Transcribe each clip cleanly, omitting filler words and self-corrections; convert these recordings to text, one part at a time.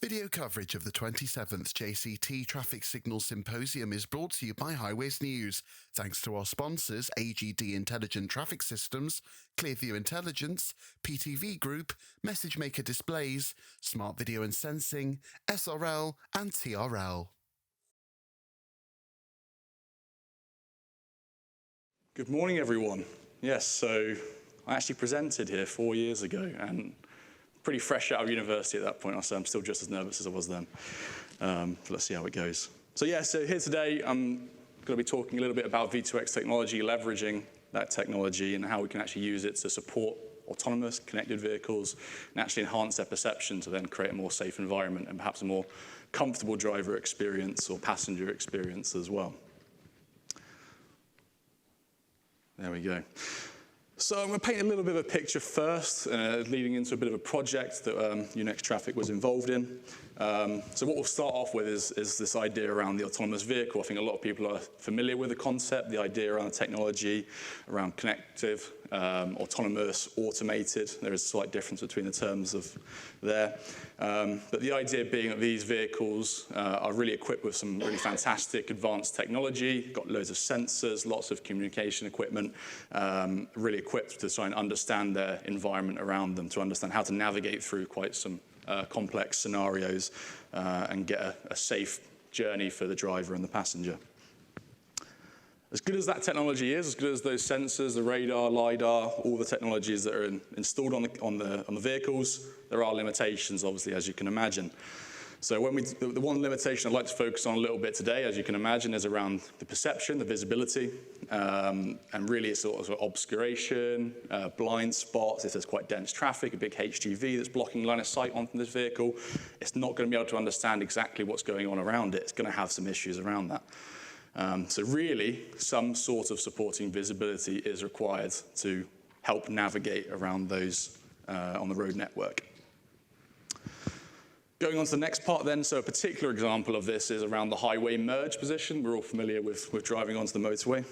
Video coverage of the 27th JCT Traffic Signal Symposium is brought to you by Highways News, thanks to our sponsors AGD Intelligent Traffic Systems, Clearview Intelligence, PTV Group, Message Maker Displays, Smart Video and Sensing, SRL and TRL. Good morning, everyone. Yes, so I actually presented here 4 years ago and pretty fresh out of university at that point. I'm still just as nervous as I was then. Let's see how it goes. So here today, I'm going to be talking a little bit about V2X technology, leveraging that technology and how we can actually use it to support autonomous connected vehicles and actually enhance their perception to then create a more safe environment and perhaps a more comfortable driver experience or passenger experience as well. There we go. So I'm going to paint a little bit of a picture first, leading into a bit of a project that Yunex Traffic was involved in. So what we'll start off with is this idea around the autonomous vehicle. I think a lot of people are familiar with the concept, the idea around the technology, around connective, autonomous, automated. There is a slight difference between the terms of there. But the idea being that these vehicles are really equipped with some really fantastic advanced technology, got loads of sensors, lots of communication equipment, really equipped to try and understand their environment around them, to understand how to navigate through quite some complex scenarios and get a safe journey for the driver and the passenger. As good as that technology is, as good as those sensors, the radar, LiDAR, all the technologies that are installed on the vehicles, there are limitations, obviously, as you can imagine. So the one limitation I'd like to focus on a little bit today, as you can imagine, is around the perception, the visibility, and really it's sort of obscuration, blind spots. If there's quite dense traffic, a big HGV that's blocking line of sight onto this vehicle, it's not going to be able to understand exactly what's going on around it. It's going to have some issues around that. So really, some sort of supporting visibility is required to help navigate around those on the road network. Going on to the next part then, so a particular example of this is around the highway merge position. We're all familiar with driving onto the motorway.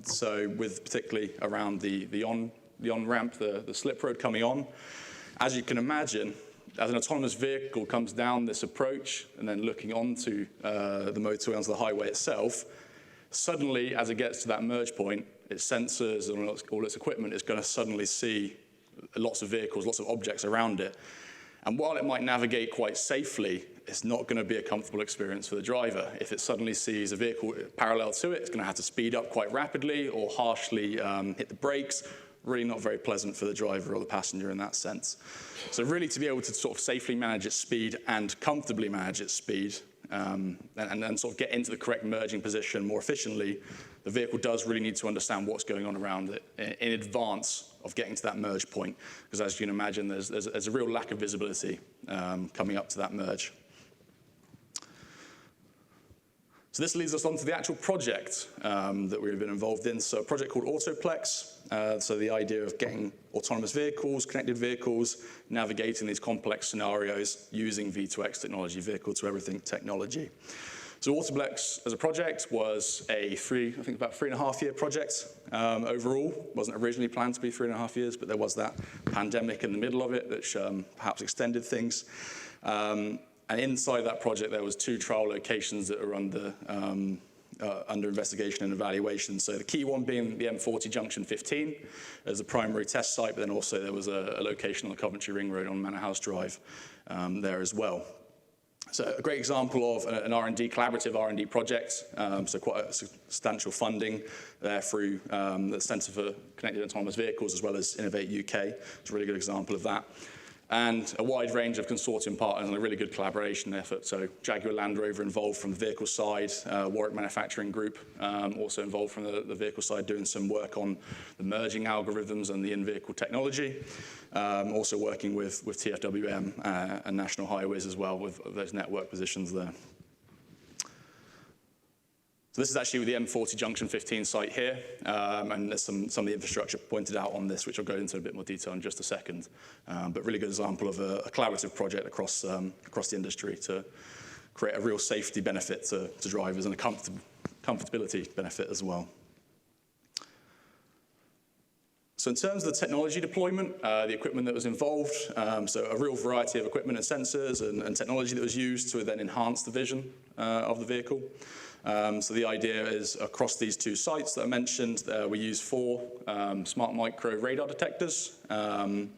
So with particularly around the on-ramp, the slip road coming on, as you can imagine, as an autonomous vehicle comes down this approach and then looking onto the motorway, onto the highway itself, suddenly as it gets to that merge point, its sensors and all its equipment is going to suddenly see lots of vehicles, lots of objects around it. And while it might navigate quite safely, it's not going to be a comfortable experience for the driver. If it suddenly sees a vehicle parallel to it, it's going to have to speed up quite rapidly or harshly hit the brakes. Really not very pleasant for the driver or the passenger in that sense. So really to be able to sort of safely manage its speed and comfortably manage its speed and then sort of get into the correct merging position more efficiently, the vehicle does really need to understand what's going on around it in advance of getting to that merge point. Because as you can imagine, there's a real lack of visibility coming up to that merge. So this leads us on to the actual project that we've been involved in. So a project called Autoplex. So the idea of getting autonomous vehicles, connected vehicles, navigating these complex scenarios using V2X technology, vehicle to everything technology. So Autoplex as a project was I think about 3.5-year project overall. Wasn't originally planned to be 3.5 years, but there was that pandemic in the middle of it, which perhaps extended things. And inside that project, there was 2 trial locations that are under investigation and evaluation. So the key one being the M40 Junction 15 as the primary test site, but then also there was a location on the Coventry Ring Road on Manor House Drive there as well. So a great example of an collaborative R&D project, so quite a substantial funding there through the Centre for Connected Autonomous Vehicles as well as Innovate UK. It's a really good example of that. And a wide range of consortium partners and a really good collaboration effort. So Jaguar Land Rover involved from the vehicle side, Warwick Manufacturing Group also involved from the vehicle side doing some work on the merging algorithms and the in-vehicle technology. Also working with TfWM and National Highways as well with those network positions there. So this is actually the M40 Junction 15 site here, and there's some of the infrastructure pointed out on this, which I'll go into a bit more detail in just a second. But really good example of a collaborative project across the industry to create a real safety benefit to drivers and a comfortability benefit as well. So in terms of the technology deployment, the equipment that was involved, so a real variety of equipment and sensors and technology that was used to then enhance the vision of the vehicle. So the idea is across these two sites that I mentioned, we use 4 smart micro radar detectors. And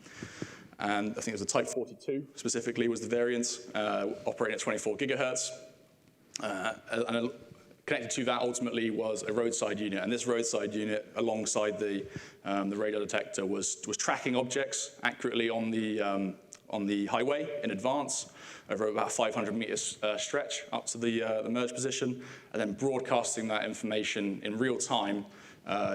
I think it was the Type 42 specifically was the variant, operating at 24 gigahertz. And connected to that ultimately was a roadside unit, and this roadside unit, alongside the radar detector, was tracking objects accurately on the highway in advance over about a 500 meters stretch up to the merge position, and then broadcasting that information in real time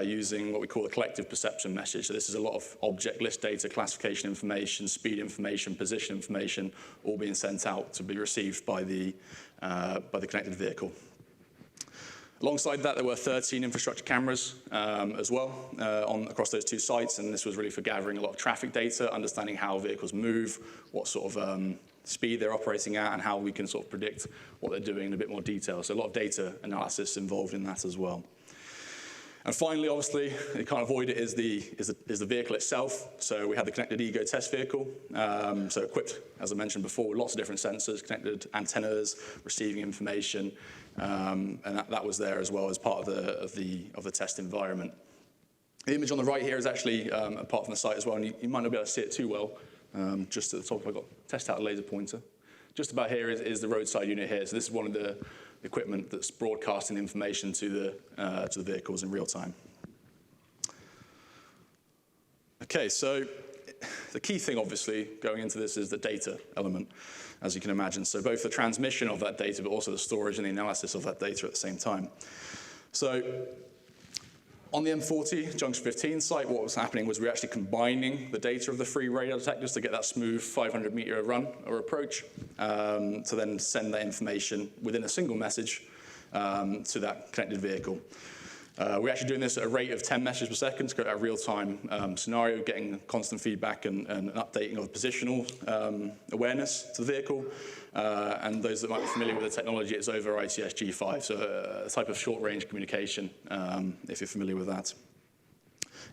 using what we call the collective perception message. So this is a lot of object list data, classification information, speed information, position information, all being sent out to be received by the connected vehicle. Alongside that, there were 13 infrastructure cameras as well across those two sites, and this was really for gathering a lot of traffic data, understanding how vehicles move, what sort of speed they're operating at, and how we can sort of predict what they're doing in a bit more detail. So a lot of data analysis involved in that as well. And finally, obviously, you can't avoid it, is the vehicle itself. So we had the connected Ego test vehicle, so equipped, as I mentioned before, with lots of different sensors, connected antennas, receiving information, and that was there as well as part of the test environment. The image on the right here is actually apart from the site as well, and you might not be able to see it too well. Just at the top, I've got test out a laser pointer. Just about here is the roadside unit here. So this is one of the equipment that's broadcasting information to the vehicles in real time. Okay, so the key thing, obviously, going into this is the data element, as you can imagine. So both the transmission of that data, but also the storage and the analysis of that data at the same time. So on the M40 Junction 15 site, what was happening was we were actually combining the data of the 3 radar detectors to get that smooth 500-meter run or approach, to then send that information within a single message to that connected vehicle. We're actually doing this at a rate of 10 messages per second to create a real-time scenario, getting constant feedback and updating of positional awareness to the vehicle. And those that might be familiar with the technology, it's over ITS-G5, so a type of short-range communication, if you're familiar with that.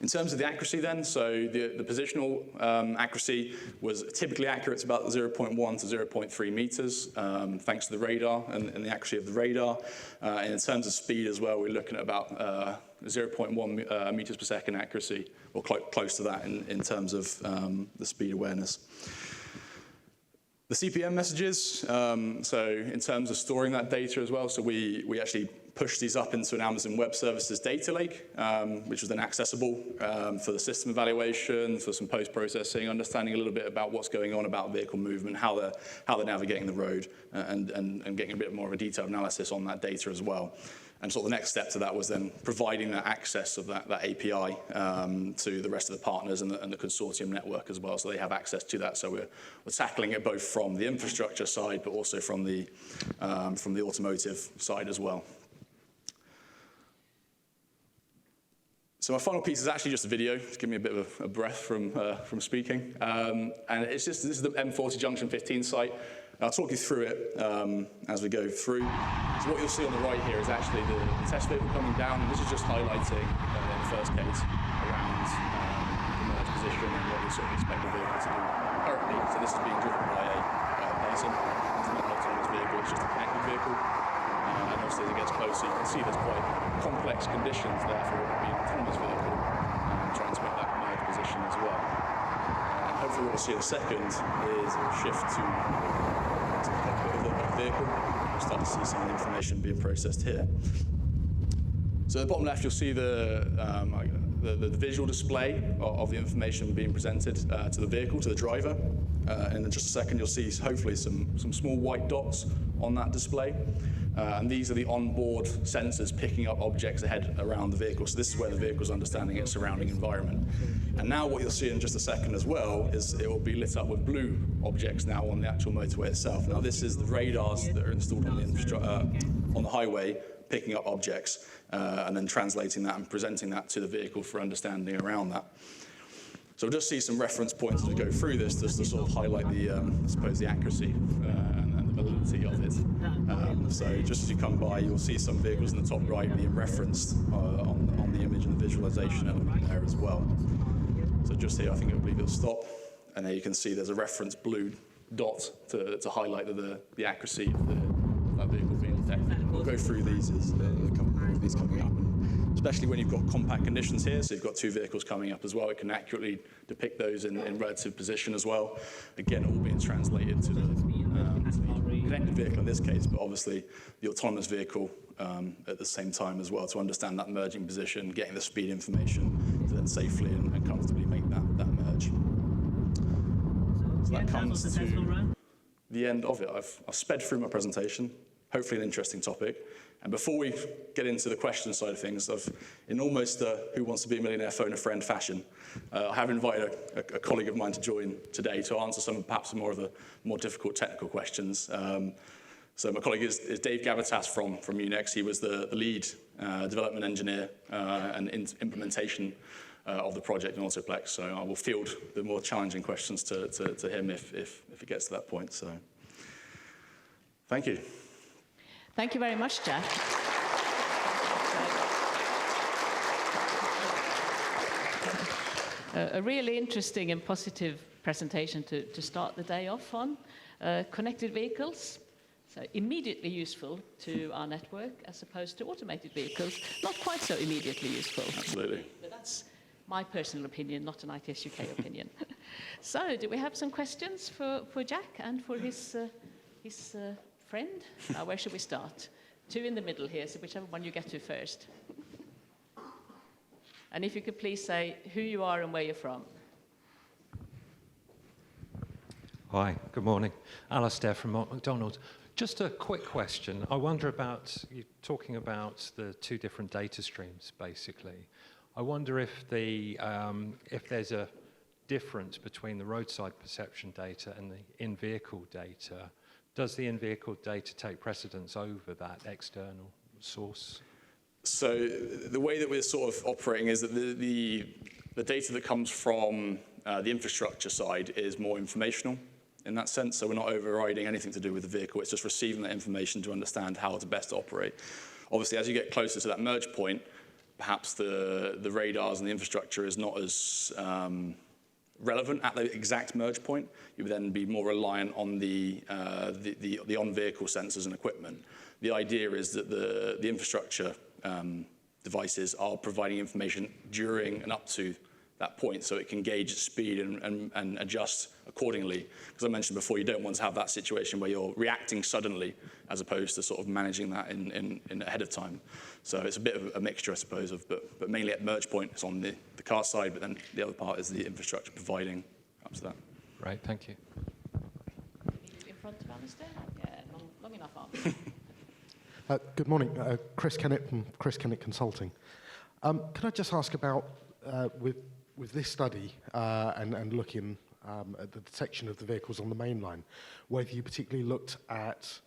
In terms of the accuracy then, so the positional accuracy was typically accurate to about 0.1 to 0.3 meters, thanks to the radar and the accuracy of the radar. And in terms of speed as well, we're looking at about 0.1 meters per second accuracy, or close to that in terms of the speed awareness. The CPM messages, so in terms of storing that data as well, so we actually pushed these up into an Amazon Web Services data lake, which was then accessible for the system evaluation, for some post-processing, understanding a little bit about what's going on about vehicle movement, how they're navigating the road, and getting a bit more of a detailed analysis on that data as well. And sort of the next step to that was then providing that access of that API to the rest of the partners and the consortium network as well, so they have access to that. So we're tackling it both from the infrastructure side, but also from the automotive side as well. So my final piece is actually just a video to give me a bit of a breath from speaking. And this is the M40 Junction 15 site. I'll talk you through it as we go through. So what you'll see on the right here is actually the test vehicle coming down, and this is just highlighting, in the first case, around the merge position and what we sort of expect the vehicle to do currently. So this is being driven by a person. It's not an autonomous vehicle, it's just a connected vehicle. And obviously as it gets closer, you can see there's quite complex conditions there for what would be an autonomous vehicle, trying to make that merge position as well. And hopefully what we'll see in a second is a shift to the cockpit of the vehicle. We'll start to see some of the information being processed here. So at the bottom left, you'll see the visual display of the information being presented to the vehicle, to the driver. And in just a second, you'll see hopefully some small white dots on that display. And these are the onboard sensors picking up objects ahead around the vehicle. So this is where the vehicle's understanding its surrounding environment. And now what you'll see in just a second as well is it will be lit up with blue objects now on the actual motorway itself. Now this is the radars that are installed on the highway picking up objects and then translating that and presenting that to the vehicle for understanding around that. So we'll just see some reference points as we go through this, just to sort of highlight the, I suppose, the accuracy and the validity of it. So just as you come by, you'll see some vehicles in the top right being referenced on the image and the visualization element there as well. So just here, I believe it'll stop. And there you can see there's a reference blue dot to highlight the accuracy of that vehicle being detected. We'll go through these as a couple more of these coming up. And especially when you've got compact conditions here, so you've got two vehicles coming up as well, it can accurately depict those in relative position as well. Again, all being translated to the connected vehicle in this case, but obviously the autonomous vehicle at the same time as well, to understand that merging position, getting the speed information to then safely and comfortably make that merge. So that comes to the end of it. I've sped through my presentation, hopefully an interesting topic. And before we get into the question side of things, in almost Who Wants to Be a Millionaire Phone a Friend fashion, I have invited a colleague of mine to join today to answer some perhaps more of the more difficult technical questions. So my colleague is Dave Gavitas from Yunex. He was the lead development engineer and implementation of the project in Autoplex. So I will field the more challenging questions to him if it gets to that point. So thank you. Thank you very much, Jack. A really interesting and positive presentation to start the day off on. Connected vehicles, so immediately useful to our network as opposed to automated vehicles, not quite so immediately useful. Absolutely. But that's my personal opinion, not an ITS UK opinion. So, do we have some questions for Jack and for his friend? Where should we start? Two in the middle here, so whichever one you get to first. And if you could please say who you are and where you're from. Hi, good morning. Alastair from McDonald's. Just a quick question. I wonder about, you talking about the two different data streams, basically. I wonder if there's a difference between the roadside perception data and the in-vehicle data. Does the in-vehicle data take precedence over that external source? So the way that we're sort of operating is that the data that comes from the infrastructure side is more informational in that sense. So we're not overriding anything to do with the vehicle. It's just receiving that information to understand how to best operate. Obviously, as you get closer to that merge point, perhaps the radars and the infrastructure is not as relevant at the exact merge point. You would then be more reliant on the on-vehicle sensors and equipment. The idea is that the infrastructure devices are providing information during and up to that point, so it can gauge its speed and adjust accordingly. Because I mentioned before, you don't want to have that situation where you're reacting suddenly, as opposed to sort of managing that in ahead of time. So it's a bit of a mixture, I suppose, but mainly at merge point, it's on the car side, but then the other part is the infrastructure providing up to that. Right, thank you. In front of Alistair? Yeah, long enough arm. Good morning, Chris Kennett from Chris Kennett Consulting. Can I just ask about, with this study and looking at the detection of the vehicles on the main line, whether you particularly looked at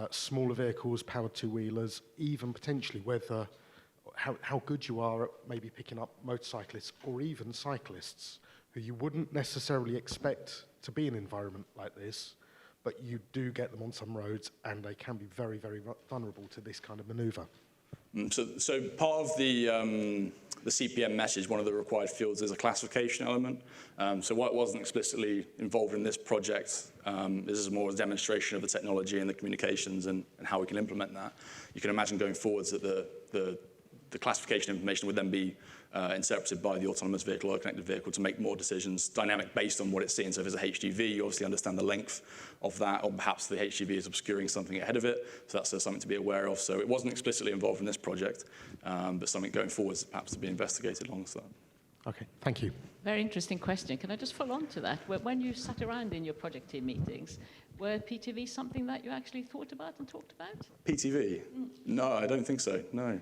smaller vehicles, powered two-wheelers, even potentially whether how good you are at maybe picking up motorcyclists or even cyclists who you wouldn't necessarily expect to be in an environment like this, but you do get them on some roads and they can be very, very vulnerable to this kind of manoeuvre. So part of the CPM message, one of the required fields is a classification element. So what wasn't explicitly involved in this project, this is more a demonstration of the technology and the communications and how we can implement that. You can imagine going forwards that the classification information would then be interpreted by the autonomous vehicle or connected vehicle to make more decisions dynamic based on what it's seeing. So if it's a HGV, you obviously understand the length of that, or perhaps the HGV is obscuring something ahead of it. So that's something to be aware of. So it wasn't explicitly involved in this project, but something going forwards perhaps to be investigated alongside. Okay, thank you. Very interesting question. Can I just follow on to that? When you sat around in your project team meetings, were PTV something that you actually thought about and talked about? PTV? No, I don't think so, no.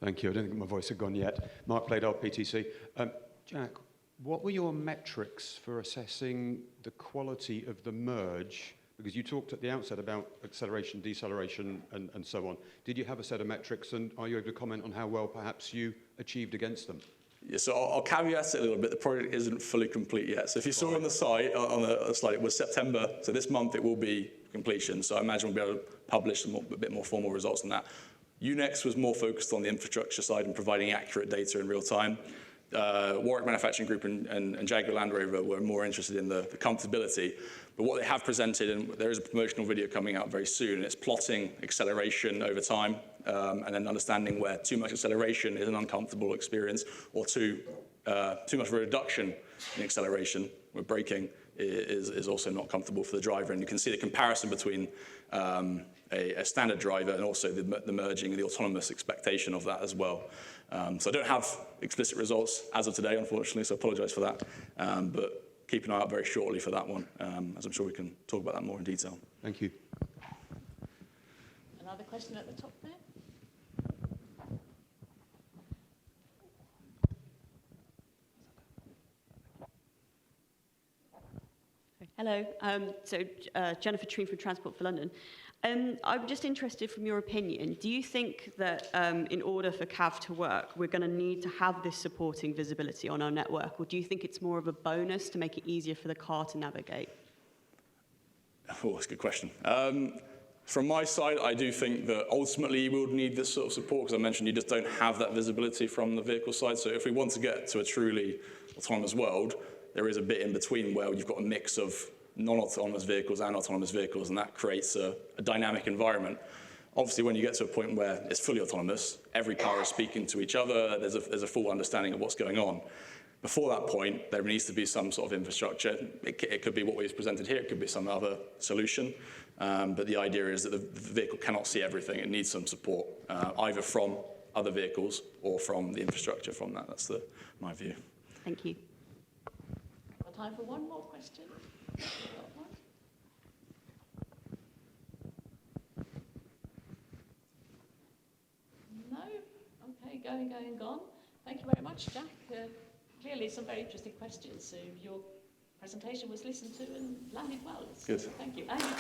Thank you. I don't think my voice had gone yet. Mark Playdoll, PTC. Jack, what were your metrics for assessing the quality of the merge? Because you talked at the outset about acceleration, deceleration, and so on. Did you have a set of metrics, and are you able to comment on how well perhaps you achieved against them? Yeah, so I'll caveat it a little bit. The project isn't fully complete yet. So if you saw on the site, on the slide, it was September. So this month it will be completion. So I imagine we'll be able to publish a bit more formal results on that. Yunex was more focused on the infrastructure side and providing accurate data in real time. Warwick Manufacturing Group and Jaguar Land Rover were more interested in the comfortability. But what they have presented, and there is a promotional video coming out very soon, and it's plotting acceleration over time and then understanding where too much acceleration is an uncomfortable experience or too much of a reduction in acceleration with braking is also not comfortable for the driver. And you can see the comparison between a standard driver and also the merging and the autonomous expectation of that as well. So I don't have explicit results as of today, unfortunately, so I apologize for that. But keep an eye out very shortly for that one, as I'm sure we can talk about that more in detail. Thank you. Another question at the top there. Hello, Jennifer Tree from Transport for London. I'm just interested from your opinion, do you think that in order for CAV to work, we're going to need to have this supporting visibility on our network, or do you think it's more of a bonus to make it easier for the car to navigate? Oh, that's a good question. From my side, I do think that ultimately we would need this sort of support, because I mentioned you just don't have that visibility from the vehicle side. So if we want to get to a truly autonomous world, there is a bit in between where you've got a mix of non-autonomous vehicles and autonomous vehicles, and that creates a dynamic environment. Obviously, when you get to a point where it's fully autonomous, every car is speaking to each other, there's a full understanding of what's going on. Before that point, there needs to be some sort of infrastructure. It could be what we've presented here, it could be some other solution, but the idea is that the vehicle cannot see everything. It needs some support, either from other vehicles or from the infrastructure from that. That's my view. Thank you. Time for one more question. No? Okay, gone. Thank you very much, Jack. Clearly some very interesting questions. So your presentation was listened to and landed well. Good. Thank you. And you did